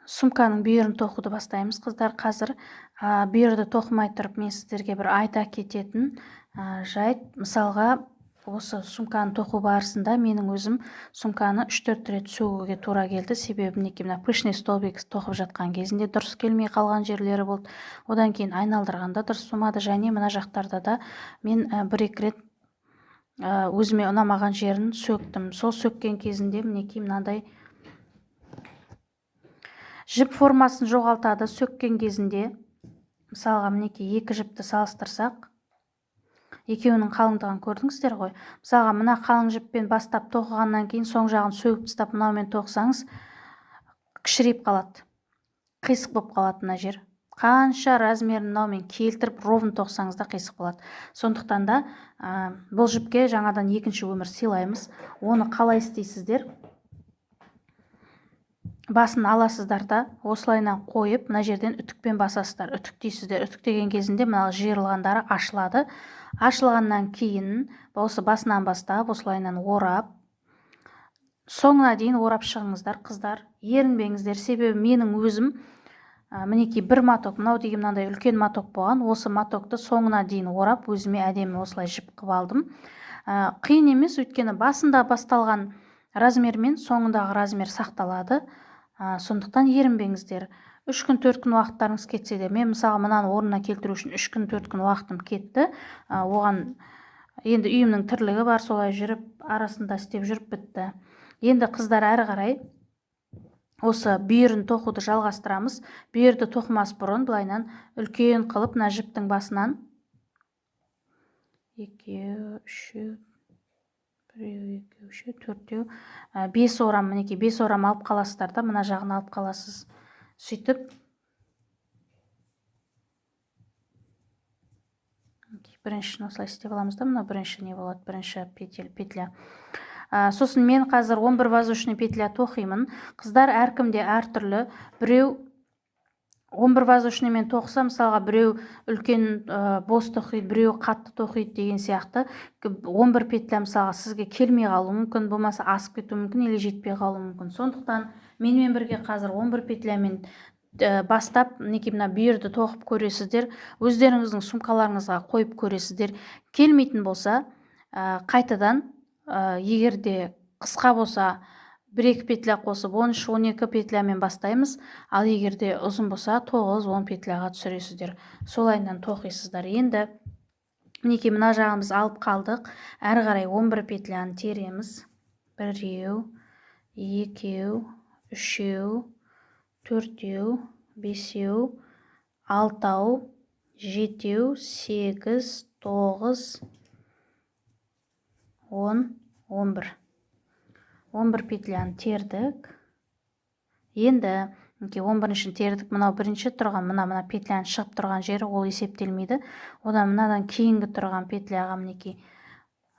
сумканың бүйірін тоқуды бастаймыз. Қыздар, қазір бүйірді тоқымай тұрып мен сіздерге бір айта кететін жайт. Мысалға, осы сумканы тоқу барысында менің өзім сумканы 3-4 рет сөгуге тура келді. Себебі мінекей мына пышный столбик тоқып жатқан кезінде дұрыс келмей қалған жерлері болды. Одан кейін айналдырғанда дұрыс болмады, және мына жақтарда да мен 1-2 рет өзіме ұнамаған жерін сөктім. Сол сөккен кезінде мінекей мынандай жіп формасын жоғалтады. Сөккен кезінде, мысалға, мінекей 2 жіпті салыстырсақ, екеуінің қалыңдығын көрдіңіздер ғой. Мысалға, мына қалың жіппен бастап тоқығаннан кейін соң жағын сөгіп тастап мынаумен тоқсаңыз, кішірейіп қалады. Қисық болып қалады мына жер. Қанша размерін мынаумен келтіріп ровно тоқсаңыз да қисық болады. Сондықтан да бұл жіпке жаңадан екінші өмір сыйлаймыз. Оны қалай істейсіздер? Басын аласыздар да осылайынан қойып, мына жерден үтікпен басасыздар. Үтіктейсіздер. Үтіктеген кезінде мына жиырылғандары ашылады. Ашылғаннан кейін осы басынан бастап осылайынан орап, соңына дейін орап шығыңыздар. Қыздар, ерінбеңіздер. Себебі менің өзім мінекей бір маток, мынау деген мынандай үлкен маток болған. Осы матокты соңына дейін орап, өзіме әдемі осылай жіп қып алдым. Қиын емес, өйткені басында басталған размермен соңындағы размер сақталады. Сондықтан ерінбеңіздер. 3 күн 4 күн уақыттарыңыз кетсе де, мен мысалы мынаны орнына келтіру үшін 3 күн 4 күн уақытым кетті. Оған енді үйімнің тірлігі бар, солай жүріп арасында істеп жүріп бітті. Енді қыздар, әрі қарай осы бүйірін тоқуды жалғастырамыз. Бүйірді тоқымас бұрын былайынан үлкен қылып мына жіптің басынан 2, 3, 1, 2, 3, 4, 5 орам, мінекей 5 орам алып қаласыздар да, мына жағын алып қаласыз. Сөйтіп біріншісін осылай істеп аламыз да, мына бірінші не болады, бірінші петля. Сосын мен қазір 11 воздушный петля тоқимын. Қыздар, әркімде әртүрлі. Біреу 11 воздушныймен тоқса, мысалға, біреу үлкен бос тоқиды, біреу қатты тоқиды деген сияқты. 11 петля мысалға сізге келмей қалуы мүмкін, болмаса асып кетуі мүмкін, или жетпей қалуы мүмкін. Сондықтан менімен бірге қазір 11 петлямен бастап, мінекей мына бүйірді тоқып көресіздер. Өздеріңіздің сумкаларыңызға қойып көресіздер. Келмейтін болса, қайтадан, егерде қысқа болса, 1-2 петля қосып 13-12 петлямен бастаймыз. Ал егерде ұзын болса, 9-10 петляға түсіресіздер. Солайынан тоқисыздар. Енді мінекей мына жағымыз алып қалдық. Әрі қарай 11 петляны тереміз. 1, 2, 3, 4, 5, 6, 7, 8, 9, 10, 11. 11 петляны тердік. Енді 11-шін тердік. Мынау бірінші тұрған, мына петляны шығып тұрған жері, ол есептелмейді. Одан мынадан кейінгі тұрған петляға мінекей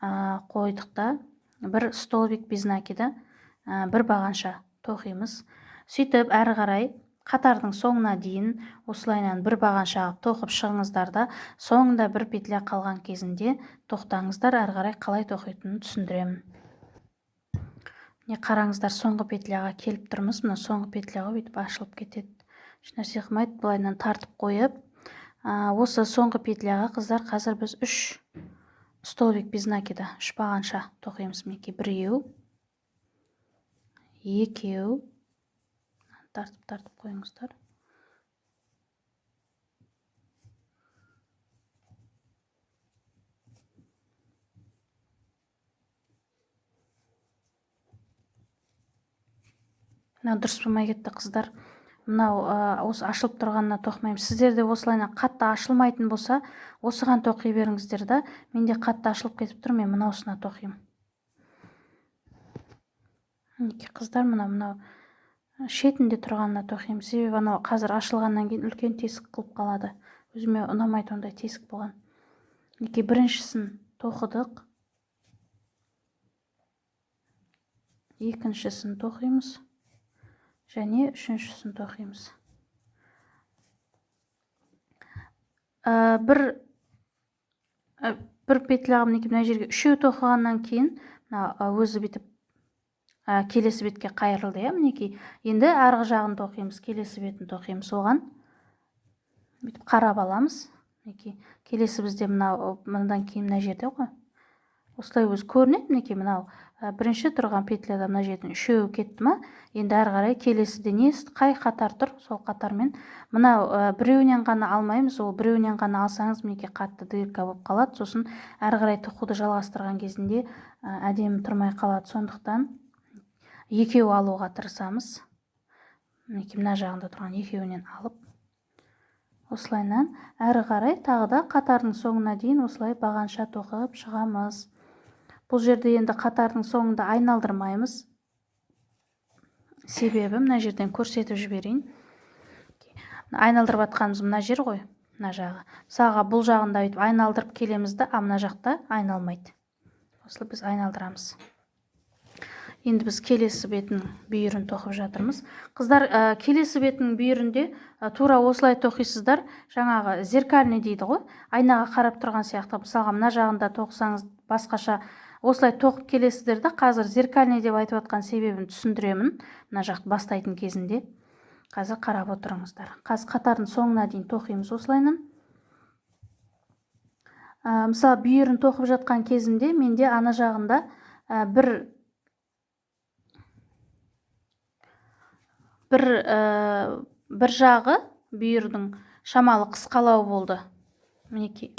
қойдық та, бір столбик без накида, бір бағанша тоқимыз. Сөйтіп әрі қарай қатардың соңына дейін осылайынан бір бағанша тоқып шығыңыздар да, соңында бір петля қалған кезінде тоқтаңыздар. Әрі қарай қалай тоқитынын түсіндіремін. Қараңыздар, соңғы петляға келіп тұрмыз. Мына соңғы петляға бүйтіп ашылып кетеді. Ешнәрсе қылмайды, былайынан тартып қойып, осы соңғы петляға қыздар, қазір біз 3 столбик без накида, 3 бағанша тоқимыз. Мінекей 1, 2, тартып қойыңыздар. Дұрыс болмай кетті, қыздар. Мынау осы ашылып тұрғанына тоқымаймыз. Сіздерде осылайынан қатты ашылмайтын болса, осыған тоқи беріңіздер да. Менде қатты ашылып кетіп тұр, мен мынаусына тоқимын. Қыздар, мынау шетінде тұрғанына тоқимын. Себебі анау қазір ашылғаннан кейін үлкен тесік қылып қалады. Өзіме ұнамайды ондай тесік болған. Біріншісін тоқыдық. Екіншісін тоқимыз. Және үшіншісін тоқимыз. Бір петляға мінекей мына жерге үшеу тоқығаннан кейін өзі бүйтіп келесі бетке қайырылды, мінекей. Енді арғы жағын тоқимыз, келесі бетін тоқимыз. Оған бүйтіп қарап аламыз. Мінекей, келесі бізде мынадан кейін мына жерде ғой. Осылай өзі көрінеді, мінекей, мынау бірінші тұрған петляда мына жерден үшеуі кетті ма? Енді әрі қарай келесіде не қай қатар тұр, сол қатармен мынау біреуінен ғана алмаймыз. Ол біреуінен ғана алсаңыз, мінекей, қатты дырка болып қалады. Сосын әрі қарай тоқуды жалғастырған кезінде әдемі тұрмай қалады. Сондықтан екеу алуға тырысамыз. Мінекей, мына жағында тұрған екеуінен алып, осылайынан әрі қарай тағы да қатардың соңына дейін осылай бағанша тоқып шығамыз. Бұл жерде енді қатардың соңында айналдырмаймыз. Себебі мына жерден көрсетіп жіберейін. Айналдырып атқанымыз мына жер ғой, мына жағы. Мысалға бұл жағында өйтіп айналдырып келемізді, мына жақта айналмайды. Осылай біз айналдырамыз. Енді біз келесі бетінің бүйірін тоқып жатырмыз. Қыздар, келесі бетінің бүйірінде тура осылай тоқисыздар. Жаңағы зеркальный дейді ғой, айнаға қарап тұрған сияқты. Мысалға мына жағында тоқсаңыз басқаша осылай тоқып келесіздер де. Қазір зеркальный деп айтып отқан себебін түсіндіремін. Мына жақты бастайтын кезінде. Қазір қарап отырыңыздар. Қазір қатардың соңына дейін тоқимыз осылайынан. Мысалы, бүйірін тоқып жатқан кезімде менде ана жағында бір жағы бүйірдің шамалы қысқалау болды. Мінекей.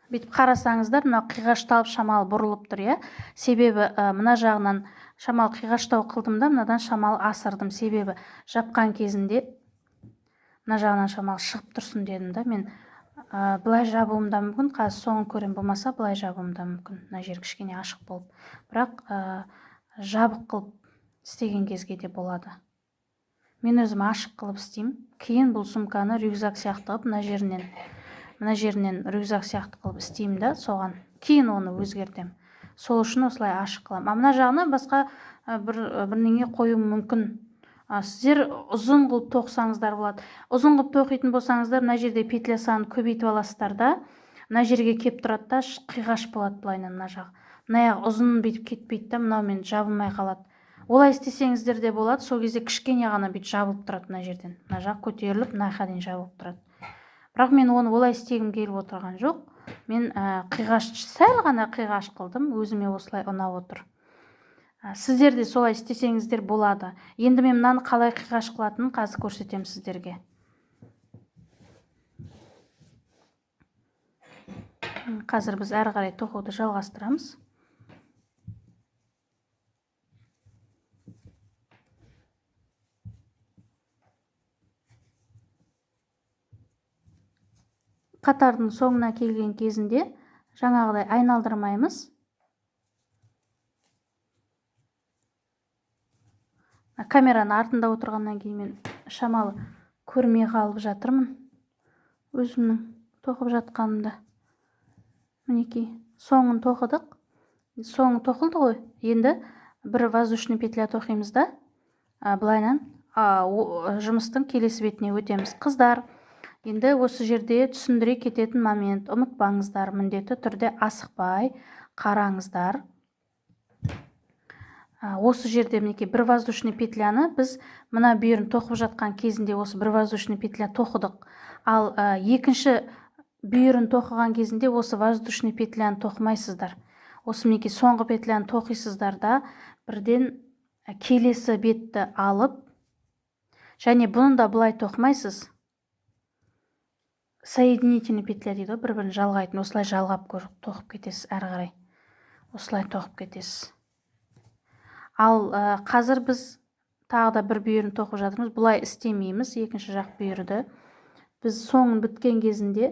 Бүйтіп қарасаңыздар, мына қиғашталып шамалы бұрылып тұр, Себебі мына жағынан шамалы қиғаштау қылдым да, мынадан шамалы асырдым. Себебі жапқан кезінде мына жағынан шамалы шығып тұрсын дедім да. Мен былай жабуым да мүмкін, қазір соңын көрем, болмаса былай жабуым да мүмкін. Мына жер кішкене ашық болып. Бірақ жабық қылып істеген кезге де болады. Мен өзім ашық қылып істеймін. Кейін бұл сумканы рюкзак сияқты қылып, мына жерінен рюкзак сияқты қылып істеймін да, соған. Кейін оны өзгертем. Сол үшін осылай ашық қылам. Мына жағына басқа бірнеңе қою мүмкін. Сіздер ұзын қылып тоқсаңыздар болады. Ұзын қылып тоқитын болсаңыздар, мына жерде петля санын көбейтіп аласыздар да, мына жерге кеп тұрады да, қиғаш болады былайынан мына жағы. Мына жағы ұзын бүйтіп кетпейді да, мынаумен жабылмай қалады. Олай істесеңіздер де болады. Сол кезде кішкене ғана бүйтіп жабылып тұрады мына жерден. Мына жақ көтеріліп, мына жаққа дейін жабылып тұрады. Бірақ мен оны олай істегім келіп отырған жоқ. Мен сәл ғана қиғаш қылдым, өзіме осылай ұнап отыр. Сіздер де солай істесеңіздер болады. Енді мен мынаны қалай қиғаш қылатынын қазір көрсетем сіздерге. Қазір біз әрі қарай тоқуды жалғастырамыз. Қатардың соңына келген кезінде жаңағыдай айналдырмаймыз. Камераны артында отырғаннан кейін мен шамалы көрмей қалып жатырмын. Өзімнің тоқып жатқанымда. Мінекей, соңын тоқыдық. Соңы тоқылды ғой. Енді бір воздушный петля тоқимыз да, былайынан жұмыстың келесі бетіне өтеміз. Қыздар, енді осы жерде түсіндіре кететін момент, ұмытпаңыздар, міндетті түрде асықпай қараңыздар. Осы жерде мінекей бір воздушный петляны біз мына бүйірін тоқып жатқан кезінде осы бір воздушный петля тоқыдық. Ал екінші бүйірін тоқыған кезінде осы воздушный петляны тоқымайсыздар. Осы мінекей соңғы петляны тоқисыздар да, бірден келесі бетті алып, және бұны да былай тоқымайсыз. Соединительный петля дейді, бір-бірін жалғайтын. Осылай жалғап тоқып кетесіз әрі қарай. Осылай тоқып кетесіз. Ал қазір біз тағы да бір бүйірін тоқып жатырмыз. Бұлай істемейміз, екінші жақ бүйірді. Біз соңын біткен кезінде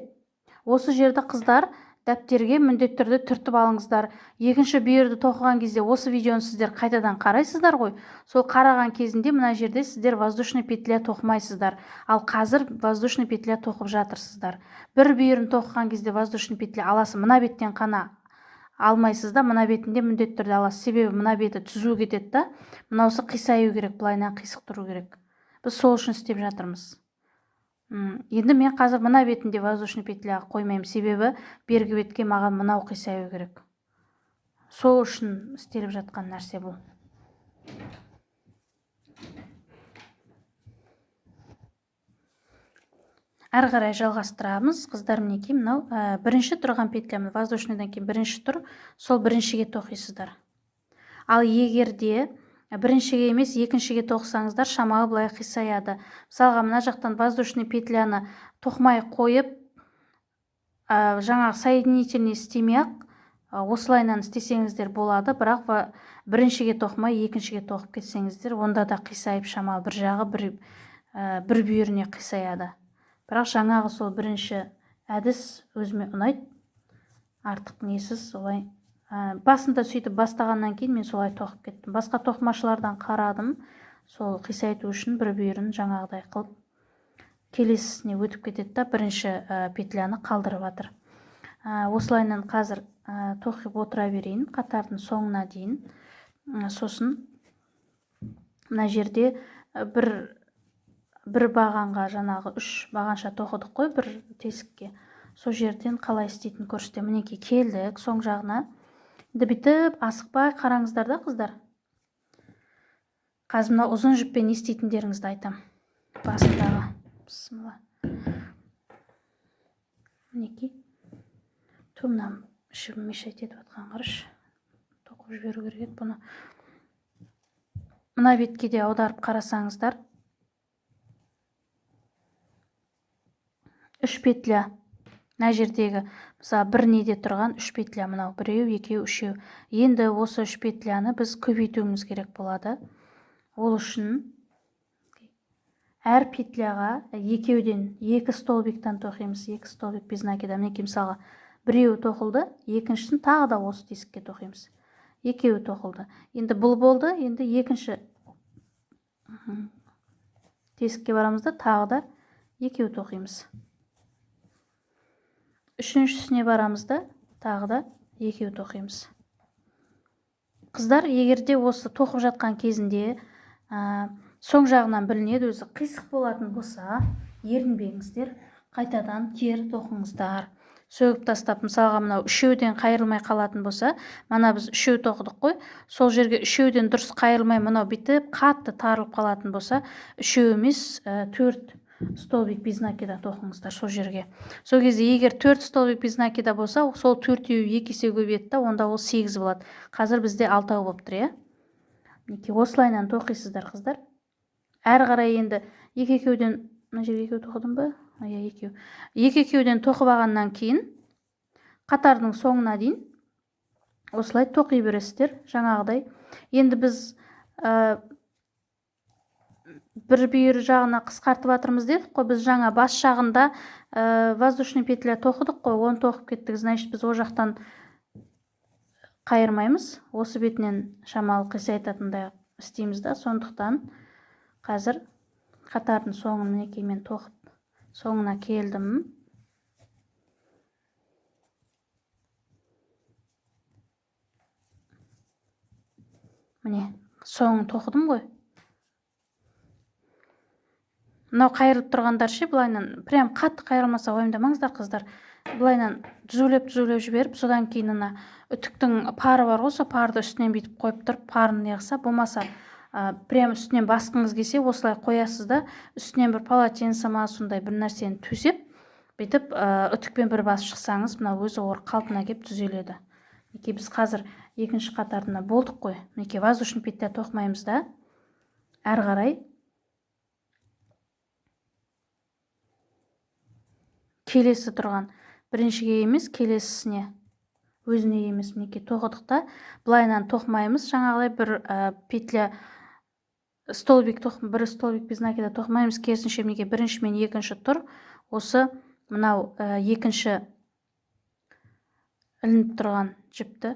осы жерді қыздар дәптерге міндетті түрде түртіп алыңыздар. Екінші бүйірді тоқыған кезде осы видеоны сіздер қайтадан қарайсыздар ғой. Сол қараған кезінде мына жерде сіздер воздушный петля тоқымайсыздар. Ал қазір воздушный петля тоқып жатырсыздар. Бір бүйірін тоқыған кезде воздушный петля аласыз, мына беттен қана алмайсыз да, мына бетінде міндетті түрде аласыз. Себебі мына беті түзу кетеді да, мынаусы қисаю керек, былайынан қисық тұру керек. Біз сол үшін істеп жатырмыз. Енді мен қазір мына бетінде воздушный петля қоймаймын, себебі бергі бетке маған мынау қисаю керек. Сол үшін істеліп жатқан нәрсе бұл. Әрі қарай жалғастырамыз. Қыздар, мінекей мынау бірінші тұрған петлямыз, воздушныйдан кейін бірінші тұр, сол біріншіге тоқисыздар. Ал егерде біріншіге емес екіншіге тоқсаңыздар, шамалы былай қисаяды. Мысалға, мына жақтан воздушный петляны тоқмай қойып, жаңағы соединительный істемей-ақ осылайынан істесеңіздер болады, бірақ біріншіге тоқмай екіншіге тоқып кетсеңіздер, онда да қисайып шамалы бір жағы бір бүйіріне қисаяды. Бірақ жаңағы сол бірінші әдіс өзіме ұнайды. Артық несіз солай. Басында сөйтіп бастағаннан кейін мен солай тоқып кеттім. Басқа тоқымашылардан қарадым. Сол қисайту үшін бір бүйірін жаңағыдай қылып келесісіне өтіп кетеді да, бірінші петляны қалдырып жатыр. Осылайынан қазір тоқып отыра берейін қатардың соңына дейін. Сосын мына жерде бір бағанға жаңағы 3 бағанша тоқыдық қой бір тесікке. Сол жерден қалай істейтін көрсетемін. Мінекей келдік соң жағына. Енді бүйтіп асықпай қараңыздар да, қыздар. Қазір мына ұзын жіппен не істейтіндеріңізді айтам. Басындағы. Бісмілла. Мінекей. Тумнан ішіп мешайт етіп атқан қарыш. Тоқып жіберу керек бұны. Мына бетке де аударып қарасаңыздар. 3 петля. Мына жердегі, мысалы, бір неде тұрған 3 петля, мынау біреу, екеу, үшеу. Енді осы 3 петляны біз көбейтуіміз керек болады. Ол үшін әр петляға екеуден 2 столбиктан тоқимыз. 2 столбик без накида. Мінекей мысалға біреу тоқылды, екіншісін тағы да осы тесікке тоқимыз. Екеуі тоқылды. Енді бұл болды, енді екінші тесікке барамыз да тағы да екеуі тоқимыз. Үшіншісіне барамыз да тағы да екеуі тоқимыз. Қыздар, егерде осы тоқып жатқан кезінде соң жағынан білінеді, өзі қисық болатын болса, ерінбеңіздер, қайтадан кері тоқыңыздар. Сөгіп тастап, мысалға мынау үшеуден қайырылмай қалатын болса, мана біз үшеу тоқыдық қой, сол жерге үшеуден дұрыс қайырылмай мынау бітіп қатты тарылып қалатын болса, үшеу емес 4 столбик без накида тоқыңыздар сол жерге. Сол кезде егер 4 столбик без накида болса, сол 4-еу 2 есе көбейеді, онда ол 8 болады. Қазір бізде 6 болып тұр, иә? Мінекей осылайынан тоқисыздар, қыздар. Әрі қарай енді екеуден, мына жерге екеу тоқыдым ба? Иә, екеуден тоқып алғаннан кейін қатардың соңына дейін осылай тоқи бересіздер, жаңағыдай. Енді біз бір бүйір жағына қысқартып жатырмыз дедік қой, біз жаңа бас жағында воздушный петля тоқыдық қой, оны тоқып кеттік. Значит, біз о жақтан қайырмаймыз, осы бетінен шамалы қисайтатындай істейміз да. Сондықтан қазір қатардың соңын мінекей мен тоқып соңына келдім. Міне, соңын тоқыдым ғой. Мынау қайырылып тұрғандар ше, былайынан прям қатты қайырылмаса уайымдамаңыздар, қыздар. Былайынан түзулеп жіберіп, содан кейін ана үтіктің пары бар ғой, сол парды үстінен бүйтіп қойып тұрып, парын неғса, болмаса прям үстінен басқыңыз келсе, осылай қоясыз да, үстінен бір полотенце ма сондай бір нәрсені төсеп, бүйтіп үтікпен бір бас шықсаңыз, мына өзі қалпына келіп түзеледі. Мінекей біз қазір екінші қатарына болдық қой. Мінекей воздушный петля тоқымаймыз да, әрі қарай келесі тұрған біріншіге емес, келесісіне, өзіне емес, мінекей тоқыдық та, былайынан тоқымаймыз. Жаңағыдай бір петля столбик бір столбик без накида тоқымаймыз. Керісінше мінекей бірінші мен екінші тұр. Осы мынау екінші ілініп тұрған жіпті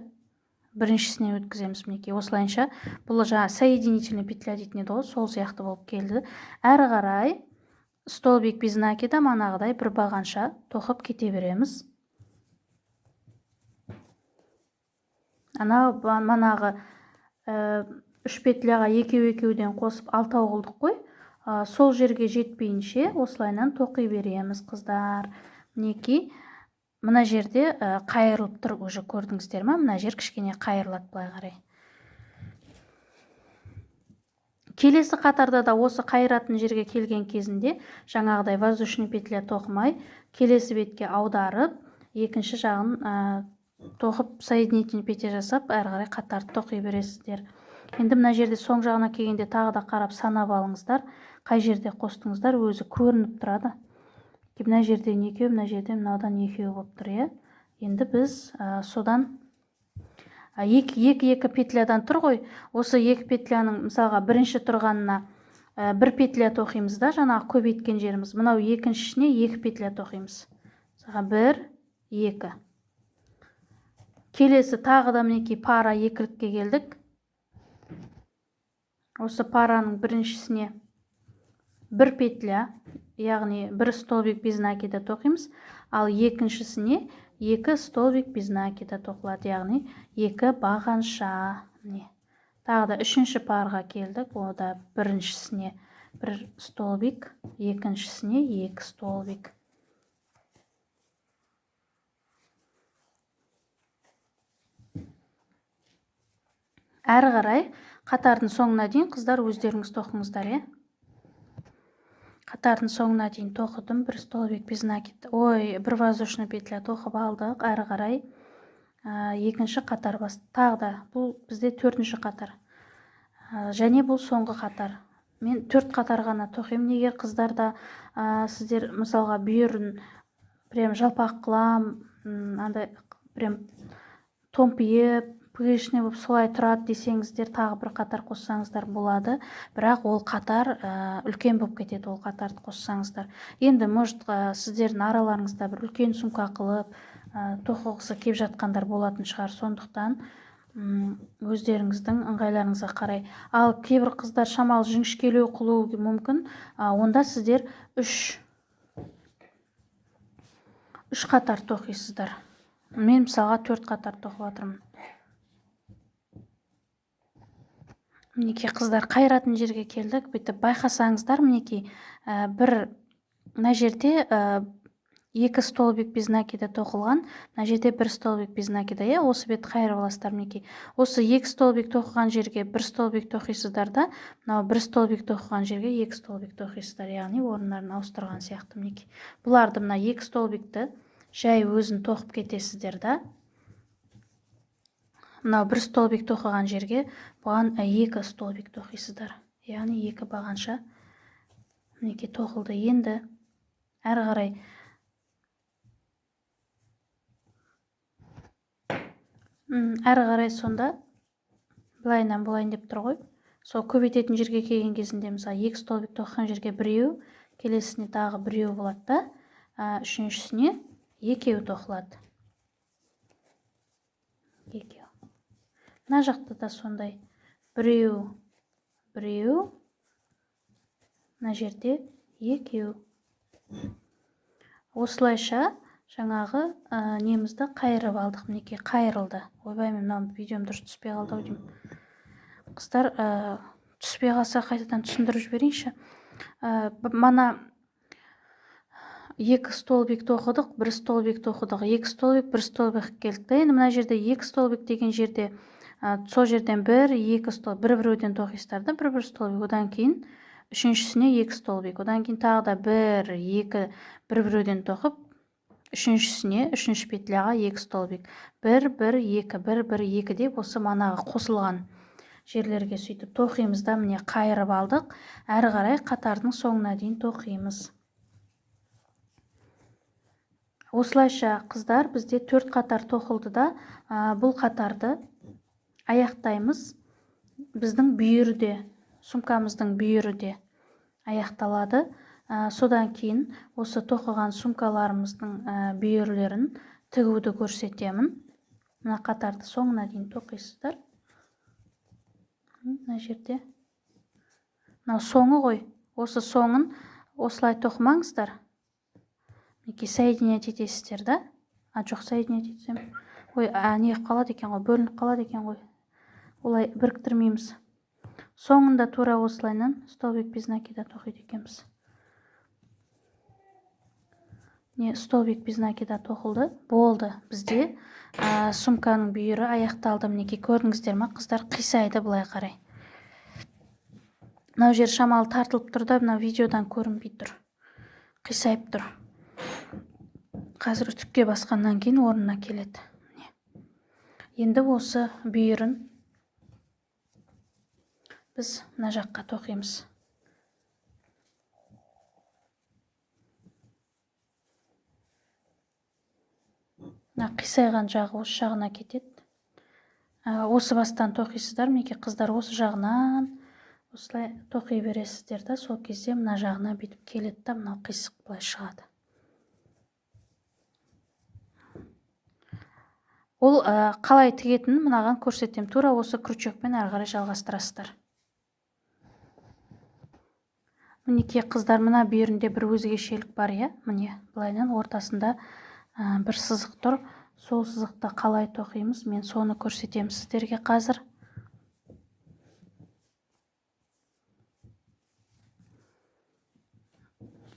біріншісіне өткіземіз. Мінекей осылайынша бұл жаңа соединительный петля дейтін еді ғой, сол сияқты болып келді. Әрі қарай столбик без накида манағыдай бір бағанша тоқып кете береміз. Анау манағы 3 петляға екеуден қосып 6 қылдық қой. Сол жерге жетпейінше осылайынан тоқи береміз, қыздар. Мінекей мына жерде қайырылып тұр, уже көрдіңіздер ма? Мына жер кішкене қайырылады былай қарай. Келесі қатарда да осы қайыратын жерге келген кезінде жаңағыдай воздушный петля тоқымай келесі бетке аударып екінші жағын тоқып соединительный петля жасап әрі қарай қатарды тоқи бересіздер. Енді мына жерде соң жағына келгенде тағы да қарап санап алыңыздар, қай жерде қостыңыздар өзі көрініп тұрады. Мына жерден екеу, мына жерде мынаудан екеу болып тұр, иә. Енді біз содан екі петлядан тұр ғой, осы екі петляның мысалға бірінші тұрғанына бір петля тоқимыз да, жаңағы көбейткен жеріміз. Мынау екіншісіне екі петля тоқимыз. Мысалға бір, екі. Келесі тағы да мінекей пара екілікке келдік. Осы параның біріншісіне бір петля, яғни бір столбик без накида тоқимыз, ал екіншісіне екі столбик без накида тоқылады, яғни екі бағанша. Тағы да үшінші парға келдік, ода біріншісіне бір столбик, екіншісіне екі столбик. Әрі қарай қатардың соңына дейін қыздар өздеріңіз тоқыңыздар, е? Қатардың соңына дейін тоқыдым, бір столбик без накида. Бір воздушный петля тоқып алдық, әрі қарай екінші қатар басты. Тағы да бұл бізде төртінші қатар. Және бұл соңғы қатар. Мен төрт қатар ғана тоқимын. Егер қыздарда сіздер мысалға бүйірін прям жалпақ қылам, андай прям томпиып, пышный болып солай тұрады десеңіздер, тағы бір қатар қоссаңыздар болады. Бірақ ол қатар үлкен болып кетеді, ол қатарды қоссаңыздар. Енді может сіздердің араларыңызда бір үлкен сумка қылып тоқығысы кеп жатқандар болатын шығар, сондықтан өздеріңіздің ыңғайларыңызға қарай. Ал кейбір қыздар шамалы жіңішкелеу қылуы мүмкін, онда сіздер үш қатар тоқисыздар. Мен мысалға 4 қатар тоқып жатырмын. Мінекей қыздар қайыратын жерге келдік. Бүйтіп байқасаңыздар, мінекей мына жерде екі столбик без накида тоқылған, мына жерде бір столбик без накида, иә, осы бет қайырып аласыздар. Мінекей осы екі столбик тоқыған жерге бір столбик тоқисыздар да, мынау бір столбик тоқыған жерге екі столбик тоқисыздар, яғни орындарын ауыстырған сияқты. Мінекей бұларды мына екі столбикті жай өзін тоқып кетесіздер да. Мынау бір столбик тоқыған жерге бұған екі столбик тоқисыздар, яғни екі бағанша. Мінекей тоқылды. Енді әрі қарай сонда былайынан былайын деп тұр ғой. Сол көбейтетін жерге келген кезінде мысалы екі столбик тоқыған жерге біреу, келесіне тағы біреу болады да, үшіншісіне екеу тоқылады. Екеу. Мына жақта да сондай біреу, мына жерде екеу. Осылайша жаңағы немізді қайырып алдық. Мінекей қайырылды. Ойбай, мен мынау видеом дұрыс түспей қалды ау деймін. Қыздар, түспей қалса қайтадан түсіндіріп жіберейінші. Мана екі столбик тоқыдық, бір столбик тоқыдық, екі столбик, бір столбик келді. Енді мына жерде екі столбик деген жерде сол жерден екі столбик, бір-біреуден тоқисыздар да, бір столбик, одан кейін үшіншісіне екі столбик, одан кейін тағы да екі бір-біреуден тоқып, үшіншісіне, үшінші петляға екі столбик, екі деп осы манағы қосылған жерлерге сөйтіп тоқимыз да, міне қайырып алдық. Әрі қарай қатардың соңына дейін тоқимыз. Осылайша қыздар, бізде 4 қатар тоқылды да, бұл қатарды аяқтаймыз. Біздің бүйірде, сумкамыздың бүйірде аяқталады. Содан кейін осы тоқыған сумкаларымыздың бүйірлерін тігуді көрсетемін. Мына қатарды соңына дейін тоқисыздар. Мына жерде. Мынау соңы ғой. Осы соңын осылай тоқымаңыздар. Неке соединять етесіздер да? Жоқ, соединять етсем. Не қалады екен ғой, бөлініп қалады екен ғой. Олай біріктірмейміз. Соңында тура осылайнан столбик без накида тоқиды екенбіз. Столбик без накида тоқылды. Болды. Бізде сумканың бүйірі аяқталды. Мінекей көрдіңіздер ма, қыздар, қисайды былай қарай. Мынау жер шамалы тартылып тұр да, мынау видеодан көрінбей тұр. Қисайып тұр. Қазір үтікке басқаннан кейін орнына келеді. Енді осы бүйірін біз мына жаққа тоқимыз. Қисайған жағы осы жағына кетеді. Осы бастан тоқисыздар, мінекей қыздар, осы жағынан осылай тоқи бересіздер да, сол кезде мына жағына бүйтіп келеді да, мынау қисық былай шығады. Ол қалай тігетінін мынаған көрсетем. Тура осы крючокпен ары қарай жалғастырасыздар. Мінекей қыздар, мына бүйірінде бір өзгешелік бар, иә? Міне, былайынан ортасында бір сызық тұр. Сол сызықты қалай тоқимыз, мен соны көрсетем сіздерге қазір.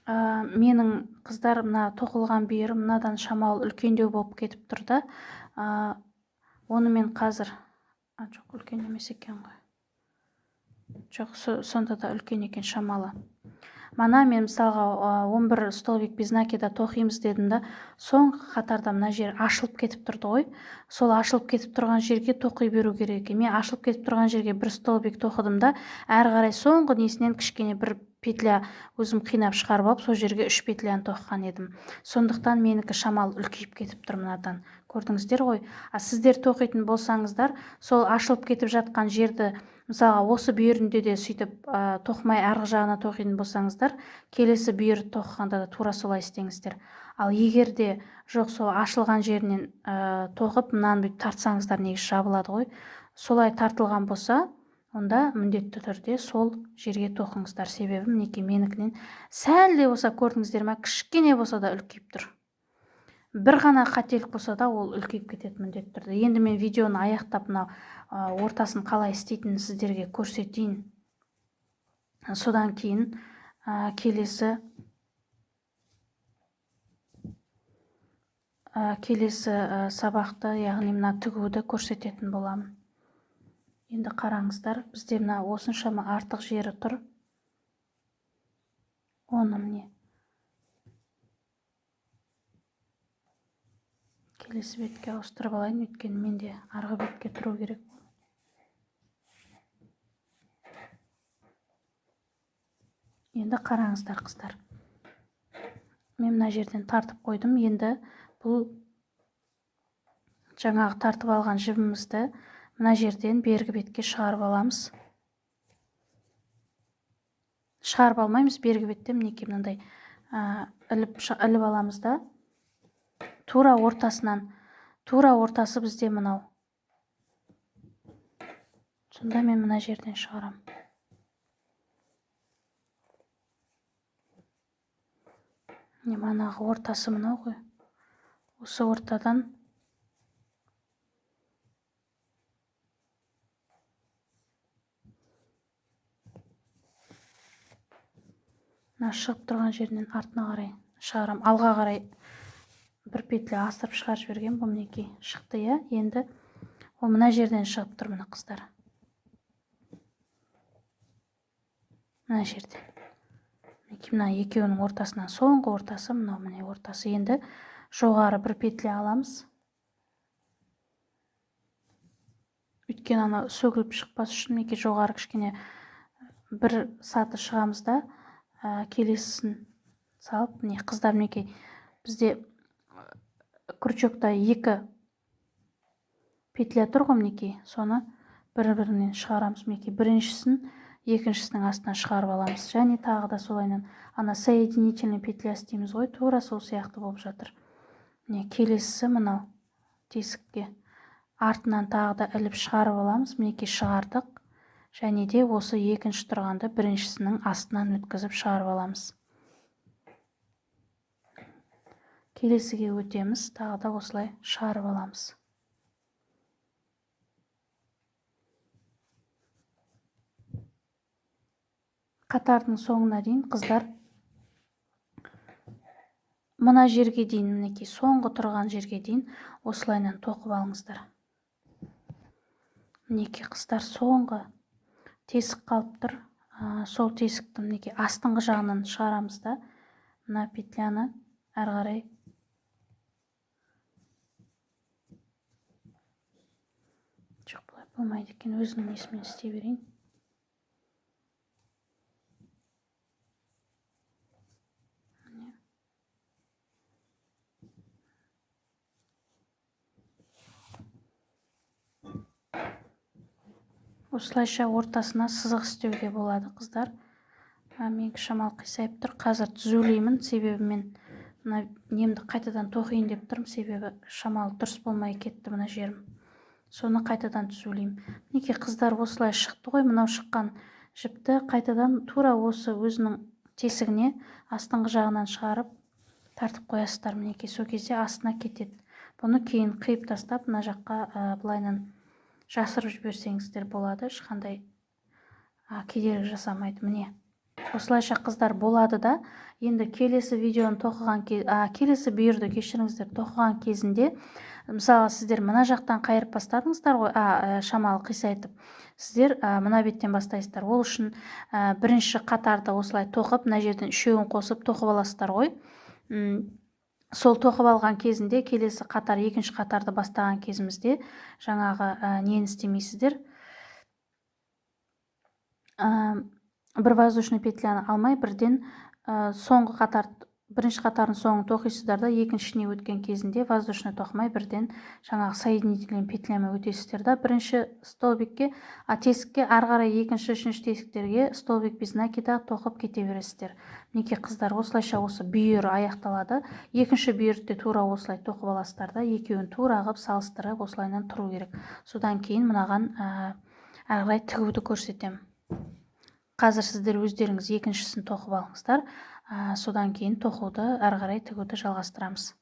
Менің қыздар, мына тоқылған бүйірім мынадан шамалы үлкендеу болып кетіп тұр да. Оны мен қазір, жоқ, үлкен емес екен ғой. Жоқ, сонда да үлкен екен шамалы. Мана мен мысалға 11 столбик без накида тоқимыз дедім да, соңғы қатарда мына жер ашылып кетіп тұрды ғой. Сол ашылып кетіп тұрған жерге тоқи беру керек. Мен ашылып кетіп тұрған жерге бір столбик тоқыдым да, әрі қарай соңғы несінен кішкене бір петля өзім қинап шығарып алып, сол жерге 3 петляны тоққан едім. Сондықтан менікі шамалы үлкейіп кетіп тұр мынадан. Көрдіңіздер ғой. Сіздер тоқитын болсаңыздар, сол ашылып кетіп жатқан жерді, мысалға осы бүйірінде де сөйтіп тоқымай арғы жағына тоқитын болсаңыздар, келесі бүйір тоқығанда да тура солай істеңіздер. Ал егер де жоқ, сол ашылған жерінен тоқып, мынаны бүйтіп тартсаңыздар, негізі жабылады ғой. Солай тартылған болса, онда міндетті түрде сол жерге тоқыңыздар. Себебі мінекей менікінен сәл де болса, көрдіңіздер ме, кішкене болса да үлкейіп тұр. Бір ғана қателік болса да ол үлкейіп кетеді міндетті түрде. Енді мен видеоны аяқтап, мынау ортасын қалай істейтінін сіздерге көрсетейін. Содан кейін келесі сабақты, яғни мына тігуді көрсететін боламын. Енді қараңыздар, бізде мына осыншама артық жері тұр. Оны міне келесі бетке ауыстырып алайын, өйткені менде арғы бетке тұру керек. Енді қараңыздар қыздар. Мен мына жерден тартып қойдым. Енді бұл жаңағы тартып алған жібімізді мына жерден бергі бетке шығарып аламыз. Шығарып алмаймыз, бергі бетте мінекей мынандай іліп аламыз да. Тура ортасы бізде мынау. Сонда мен мына жерден шығарам. Манағы ортасы мынау ғой. Осы ортадан шығып тұрған жерінен артына қарай шығарам. Алға қарай бір петля асырып шығарып жіберген, бұл мінекей шықты, иә. Енді ол мына жерден шығып тұр, мына қыздар. Мына жерден. Мінекей мына екеуінің ортасынан соңғы ортасы, мынау міне ортасы. Енді жоғары бір петля аламыз. Өйткені ана сөгіліп шықпас үшін мінекей жоғары кішкене бір саты шығамыз да, келесісін салып, міне қыздар, мінекей бізде крючокта 2 петля тұр ғой, мінекей, соны бір-бірінен шығарамыз. Мінекей біріншісін екіншісінің астынан шығарып аламыз. Және тағы да солайынан ана соединительный петля істейміз ғой, тура сол сияқты болып жатыр. Міне келесісі мынау тесікке артынан тағы да іліп шығарып аламыз. Мінекей шығардық. Және де осы екінші тұрғанды біріншісінің астынан өткізіп шығарып аламыз. Келесіге өтеміз, тағы да осылай шығарып аламыз. Қатардың соңына дейін қыздар, мына жерге дейін, мінекей соңғы тұрған жерге дейін осылайынан тоқып алыңыздар. Мінекей қыздар, соңғы тесік қалып тұр. сол тесікті мінекей астыңғы жағынан шығарамыз да мына петляны әрі қарай жоқ, бұлай болмайды екен, өзімнің несімен істей берейін. Осылайша ортасына сызық істеуге болады, қыздар. Менікі шамалы қисайып тұр. Қазір түзулеймін, себебі мен мына немді қайтадан тоқиын деп тұрмын, себебі шамалы дұрыс болмай кетті мына жерім. Соны қайтадан түзулеймін. Мінекей қыздар, осылай шықты ғой. Мынау шыққан жіпті қайтадан тура осы өзінің тесігіне астыңғы жағынан шығарып тартып қоясыздар. Мінекей сол кезде астына кетеді. Бұны кейін қиып тастап мына жаққа былайынан жасырып жіберсеңіздер болады, ешқандай кедергі жасамайды. Міне осылайша қыздар болады да. Енді келесі видеоны тоқыған келесі бүйірді кешіріңіздер, тоқыған кезінде мысалы сіздер мына жақтан қайырып бастадыңыздар ғой, шамалы қисайтып, сіздер мына беттен бастайсыздар. Ол үшін бірінші қатарды осылай тоқып, мына жерден үшеуін қосып тоқып аласыздар ғой. Сол тоқып алған кезінде келесі қатар, екінші қатарды бастаған кезімізде жаңағы нені істемейсіздер, бір воздушный петляны алмай бірден соңғы қатар, бірінші қатардың соңын тоқисыздар да, екіншісіне өткен кезінде воздушный тоқымай бірден жаңағы соединительный петлямен өтесіздер да. Бірінші столбикке, тесікке ары қарай екінші, үшінші тесіктерге столбик без накида тоқып кете бересіздер. Мінекей қыздар, осылайша осы бүйір аяқталады. Екінші бүйірді тура осылай тоқып аласыздар да, екеуін тура қылып салыстырып осылайынан тұру керек. Содан кейін мынаған ары қарай тігуді көрсетемін. Қазір сіздер өздеріңіз екіншісін тоқып алыңыздар. Содан кейін тоқуды, ары қарай тігуді жалғастырамыз.